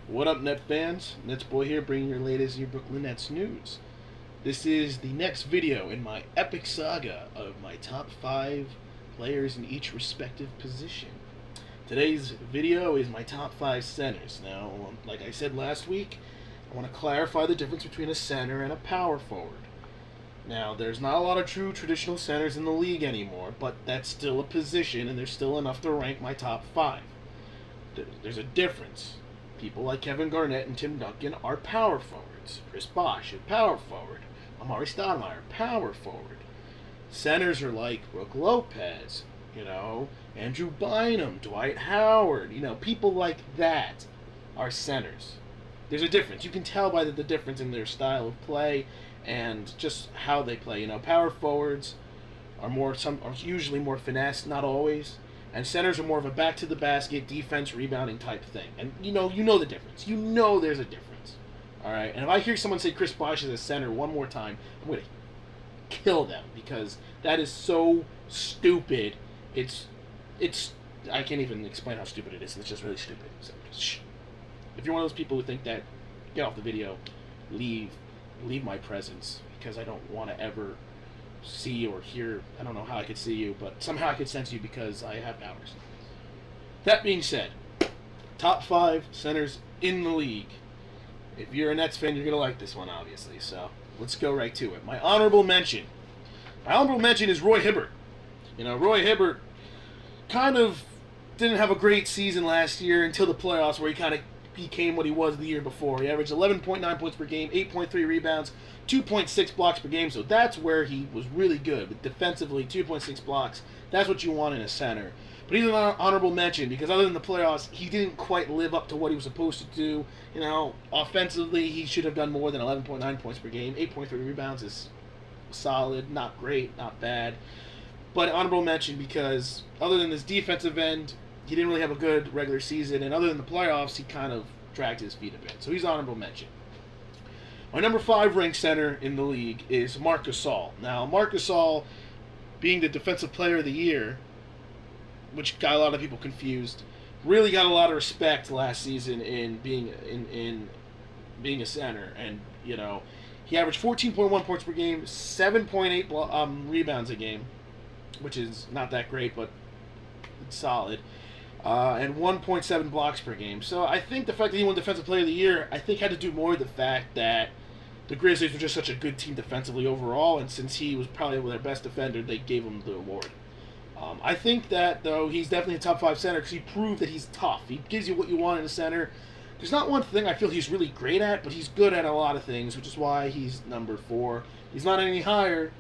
What up, Net fans? NetsBoy here, bringing your latest Your Brooklyn Nets news. This is the next video in my epic saga of my top 5 players in each respective position. Today's video is my top 5 centers. Now, like I said last week, I want to clarify the difference between a center and a power forward. Now, there's not a lot of true traditional centers in the league anymore, but that's still a position, and there's still enough to rank my top 5. There's a difference. People like Kevin Garnett and Tim Duncan are power forwards. Chris Bosh, a power forward. Amari Stoudemire, power forward. Centers are like Brook Lopez, Andrew Bynum, Dwight Howard, people like that are centers. There's a difference. You can tell by the difference in their style of play and just how they play. Power forwards are usually more finesse, not always. And centers are more of a back to the basket, defense, rebounding type thing. And you know the difference. You know there's a difference. All right. And if I hear someone say Chris Bosh is a center one more time, I'm gonna kill them because that is so stupid. It's I can't even explain how stupid it is. It's just really stupid. So shh. If you're one of those people who think that, get off the video, leave my presence because I don't want to ever see or hear. I don't know how I could see you, but somehow I could sense you because I have powers. That being said, top 5 centers in the league. If you're a Nets fan, you're gonna like this one, obviously. So let's go right to it. My honorable mention is Roy Hibbert. Roy Hibbert kind of didn't have a great season last year until the playoffs, where he kind of became what he was the year before. He averaged 11.9 points per game, 8.3 rebounds, 2.6 blocks per game. So that's where he was really good. But defensively, 2.6 blocks. That's what you want in a center. But he's an honorable mention because other than the playoffs, he didn't quite live up to what he was supposed to do. Offensively, he should have done more than 11.9 points per game. 8.3 rebounds is solid, not great, not bad. But honorable mention because other than this defensive end, he didn't really have a good regular season, and other than the playoffs, he kind of dragged his feet a bit. So he's honorable mention. My number 5 ranked center in the league is Marc Gasol. Now, Marc Gasol, being the Defensive Player of the Year, which got a lot of people confused, really got a lot of respect last season in being a center. And he averaged 14.1 points per game, 7.8 rebounds a game, which is not that great, but it's solid. And 1.7 blocks per game. So I think the fact that he won Defensive Player of the Year, I think had to do more with the fact that the Grizzlies were just such a good team defensively overall, and since he was probably their best defender, they gave him the award. I think that, though, he's definitely a top 5 center because he proved that he's tough. He gives you what you want in a center. There's not one thing I feel he's really great at, but he's good at a lot of things, which is why he's number 4. He's not any higher.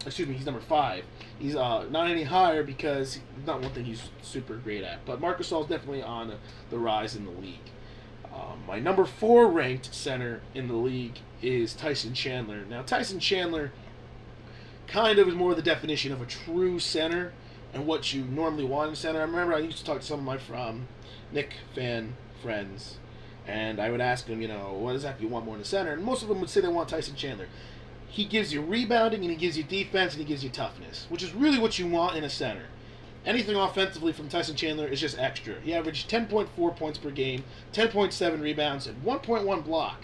He's number 5. He's not any higher because not one thing he's super great at. But Marc Gasol is definitely on the rise in the league. My number 4 ranked center in the league is Tyson Chandler. Now, Tyson Chandler kind of is more the definition of a true center and what you normally want in a center. I remember I used to talk to some of my Knick fan friends, and I would ask them, what exactly you want more in a center? And most of them would say they want Tyson Chandler. He gives you rebounding, and he gives you defense, and he gives you toughness, which is really what you want in a center. Anything offensively from Tyson Chandler is just extra. He averaged 10.4 points per game, 10.7 rebounds, and 1.1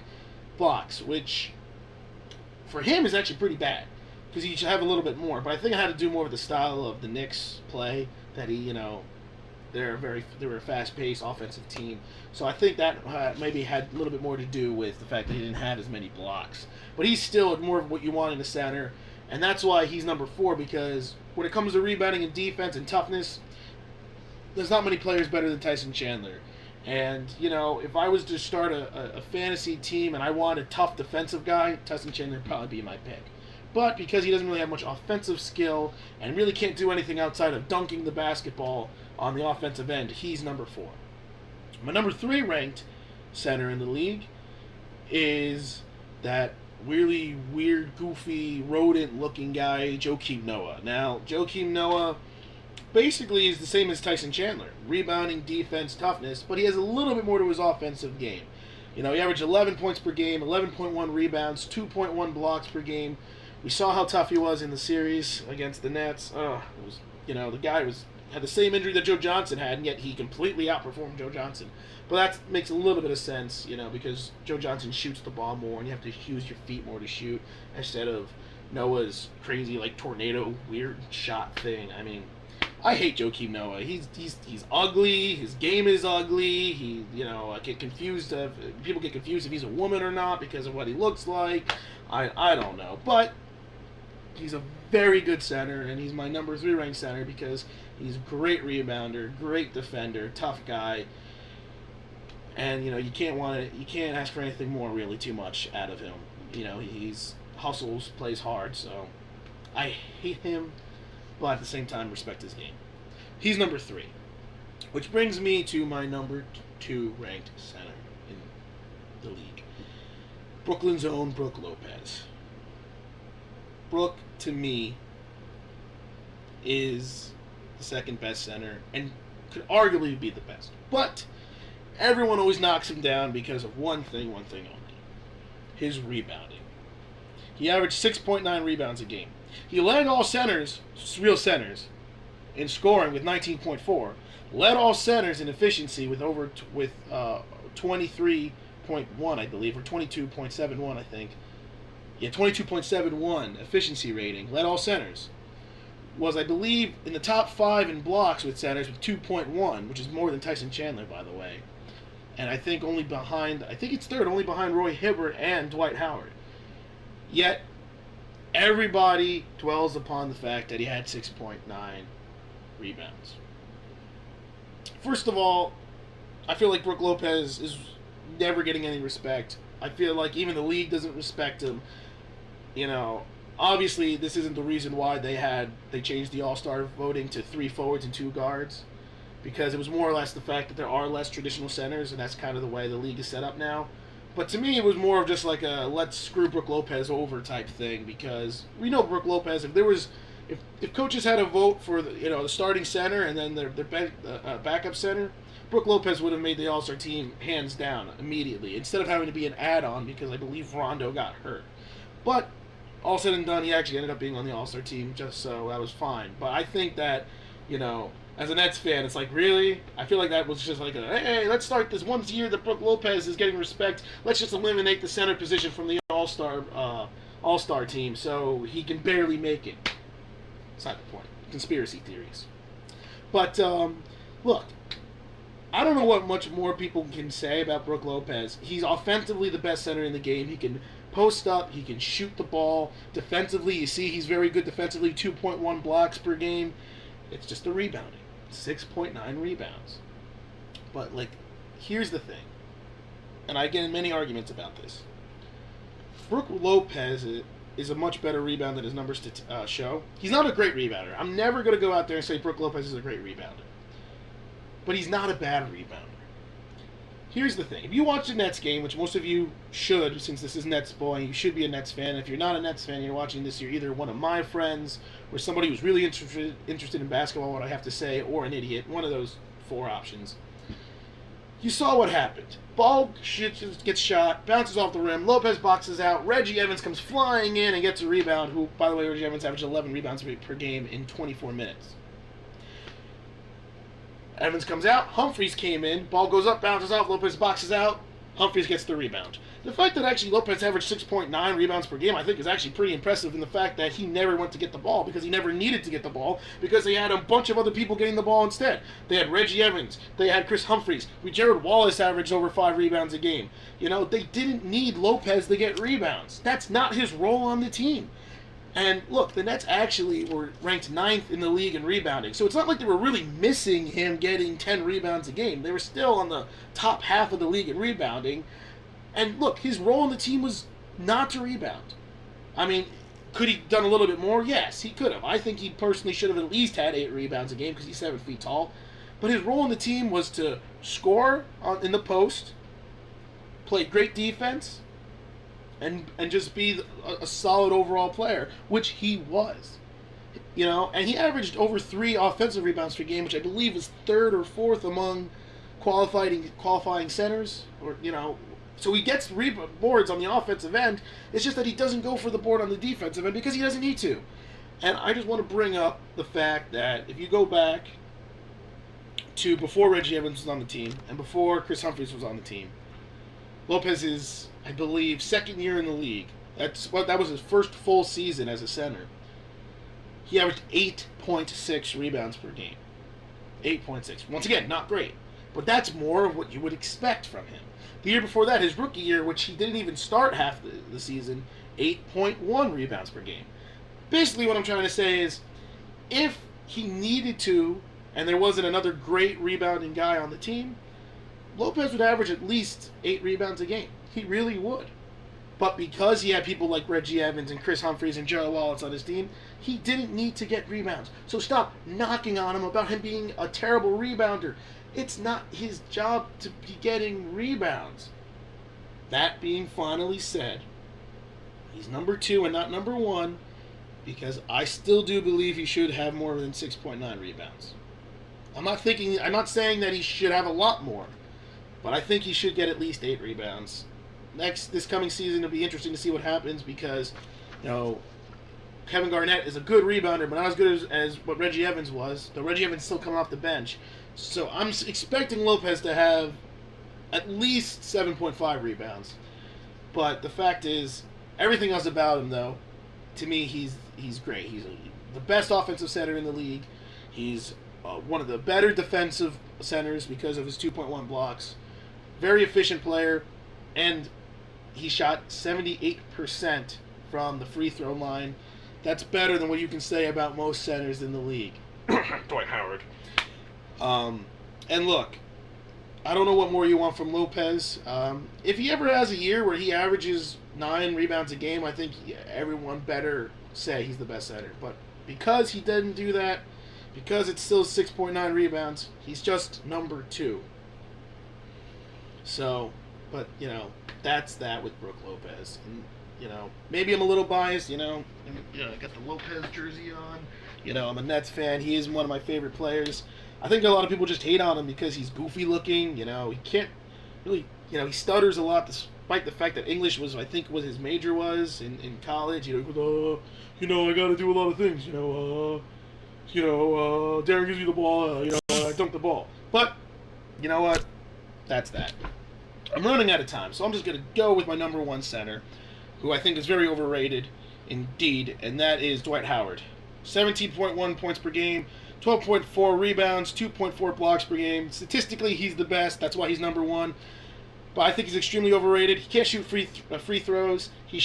blocks, which for him is actually pretty bad because he should have a little bit more. But I think it had to do more with the style of the Knicks play that they were a fast-paced offensive team. So I think that maybe had a little bit more to do with the fact that he didn't have as many blocks. But he's still more of what you want in a center, and that's why he's number 4, because when it comes to rebounding and defense and toughness, there's not many players better than Tyson Chandler. And, if I was to start a fantasy team and I want a tough defensive guy, Tyson Chandler would probably be my pick. But because he doesn't really have much offensive skill and really can't do anything outside of dunking the basketball on the offensive end, he's number 4. My number 3 ranked center in the league is that really weird, goofy, rodent-looking guy, Joakim Noah. Now, Joakim Noah basically is the same as Tyson Chandler. Rebounding, defense, toughness, but he has a little bit more to his offensive game. He averaged 11 points per game, 11.1 rebounds, 2.1 blocks per game. We saw how tough he was in the series against the Nets. The guy was had the same injury that Joe Johnson had, and yet he completely outperformed Joe Johnson. But that makes a little bit of sense, because Joe Johnson shoots the ball more, and you have to use your feet more to shoot instead of Noah's crazy tornado weird shot thing. I mean, I hate Joakim Noah. He's ugly. His game is ugly. I get confused. People get confused if he's a woman or not because of what he looks like. I don't know, but he's a very good center, and he's my number 3 ranked center because he's a great rebounder, great defender, tough guy, and you can't ask for anything more really too much out of him. He's hustles, plays hard, so I hate him, but at the same time respect his game. He's number 3, which brings me to my number 2 ranked center in the league, Brooklyn's own Brook Lopez. Brook, to me, is the second best center and could arguably be the best. But everyone always knocks him down because of one thing only: his rebounding. He averaged 6.9 rebounds a game. He led all centers, real centers, in scoring with 19.4. Led all centers in efficiency with 23.1, I believe, or 22.71, I think. Yeah, 22.71 efficiency rating. Led all centers. Was, I believe, in the top 5 in blocks with centers with 2.1, which is more than Tyson Chandler, by the way. And I think it's third, only behind Roy Hibbert and Dwight Howard. Yet, everybody dwells upon the fact that he had 6.9 rebounds. First of all, I feel like Brook Lopez is never getting any respect. I feel like even the league doesn't respect him. Obviously this isn't the reason why they changed the All-Star voting to 3 forwards and 2 guards, because it was more or less the fact that there are less traditional centers, and that's kind of the way the league is set up now. But to me, it was more of just like a let's screw Brook Lopez over type thing, because we know Brook Lopez. If coaches had a vote for the starting center and then their backup center, Brook Lopez would have made the All-Star team hands down immediately, instead of having to be an add-on because I believe Rondo got hurt. But all said and done, he actually ended up being on the All-Star team, so that was fine. But I think that, as a Nets fan, it's like, really? I feel like that was just like hey, let's start this once a year that Brook Lopez is getting respect. Let's just eliminate the center position from the All-Star team so he can barely make it. That's not the point. Conspiracy theories. But, look, I don't know what much more people can say about Brook Lopez. He's offensively the best center in the game. He can post up. He can shoot the ball. Defensively, you see he's very good defensively, 2.1 blocks per game. It's just the rebounding. 6.9 rebounds. But, here's the thing. And I get in many arguments about this. Brook Lopez is a much better rebounder than his numbers show. He's not a great rebounder. I'm never going to go out there and say Brook Lopez is a great rebounder. But he's not a bad rebounder. Here's the thing. If you watch the Nets game, which most of you should, since this is NetsBoy, you should be a Nets fan. If you're not a Nets fan, you're watching this, you're either one of my friends or somebody who's really interested in basketball, what I have to say, or an idiot. One of those 4 options. You saw what happened. Ball gets shot, bounces off the rim, Lopez boxes out, Reggie Evans comes flying in and gets a rebound, who, by the way, Reggie Evans averaged 11 rebounds per game in 24 minutes. Evans comes out, Humphries came in, ball goes up, bounces off, Lopez boxes out, Humphries gets the rebound. The fact that actually Lopez averaged 6.9 rebounds per game, I think, is actually pretty impressive in the fact that he never went to get the ball because he never needed to get the ball because they had a bunch of other people getting the ball instead. They had Reggie Evans. They had Chris Humphries. Jared Wallace averaged over 5 rebounds a game. They didn't need Lopez to get rebounds. That's not his role on the team. And look, the Nets actually were ranked 9th in the league in rebounding. So it's not like they were really missing him getting 10 rebounds a game. They were still on the top half of the league in rebounding. And look, his role on the team was not to rebound. I mean, could he done a little bit more? Yes, he could have. I think he personally should have at least had 8 rebounds a game because he's 7 feet tall. But his role on the team was to score in the post, play great defense, and just be a solid overall player, which he was. And he averaged over 3 offensive rebounds per game, which I believe was 3rd or 4th among qualifying centers, so he gets boards on the offensive end. It's just that he doesn't go for the board on the defensive end because he doesn't need to. And I just want to bring up the fact that if you go back to before Reggie Evans was on the team and before Chris Humphries was on the team. Lopez is, I believe, second year in the league. That was his first full season as a center. He averaged 8.6 rebounds per game. 8.6. Once again, not great. But that's more of what you would expect from him. The year before that, his rookie year, which he didn't even start half the season, 8.1 rebounds per game. Basically, what I'm trying to say is, if he needed to, and there wasn't another great rebounding guy on the team, Lopez would average at least 8 rebounds a game. He really would. But because he had people like Reggie Evans and Chris Humphries and Joe Wallace on his team, he didn't need to get rebounds. So stop knocking on him about him being a terrible rebounder. It's not his job to be getting rebounds. That being finally said, he's number 2 and not number 1 because I still do believe he should have more than 6.9 rebounds. I'm not saying that he should have a lot more, but I think he should get at least 8 rebounds. This coming season, it'll be interesting to see what happens because, Kevin Garnett is a good rebounder, but not as good as what Reggie Evans was. Though Reggie Evans is still coming off the bench. So I'm expecting Lopez to have at least 7.5 rebounds. But the fact is, everything else about him, though, to me, he's great. He's the best offensive center in the league. He's one of the better defensive centers because of his 2.1 blocks. Very efficient player, and he shot 78% from the free throw line. That's better than what you can say about most centers in the league. Dwight Howard. And look, I don't know what more you want from Lopez. If he ever has a year where he averages 9 rebounds a game, I think everyone better say he's the best center. But because he didn't do that, because it's still 6.9 rebounds, he's just number 2. So, but, that's that with Brook Lopez. And, maybe I'm a little biased, I got the Lopez jersey on. I'm a Nets fan. He is one of my favorite players. I think a lot of people just hate on him because he's goofy looking. He can't really, he stutters a lot despite the fact that English was, I think, what his major was in college. He goes, I got to do a lot of things. Darren gives me the ball, I dunk the ball. But, you know what? That's that. I'm running out of time, so I'm just going to go with my number 1 center, who I think is very overrated indeed, and that is Dwight Howard. 17.1 points per game, 12.4 rebounds, 2.4 blocks per game. Statistically, he's the best. That's why he's number 1. But I think he's extremely overrated. He can't shoot free throws. He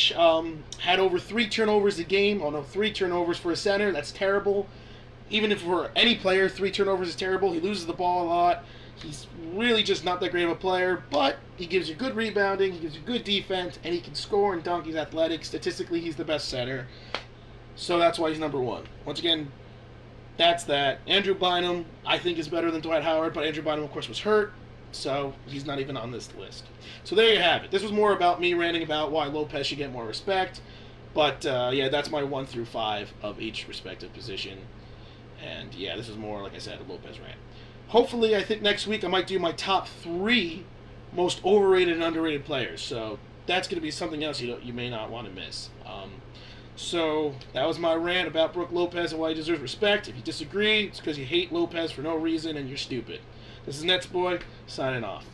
had over 3 turnovers a game. 3 turnovers for a center. That's terrible. Even if for any player, 3 turnovers is terrible. He loses the ball a lot. He's really just not that great of a player, but he gives you good rebounding, he gives you good defense, and he can score and dunk. He's athletic. Statistically, he's the best center. So that's why he's number 1. Once again, that's that. Andrew Bynum, I think, is better than Dwight Howard, but Andrew Bynum, of course, was hurt, so he's not even on this list. So there you have it. This was more about me ranting about why Lopez should get more respect, but that's my 1 through 5 of each respective position. And this is more, like I said, a Lopez rant. Hopefully, I think next week I might do my top 3 most overrated and underrated players. So that's going to be something else you may not want to miss. So that was my rant about Brook Lopez and why he deserves respect. If you disagree, it's because you hate Lopez for no reason and you're stupid. This is NetsBoy, signing off.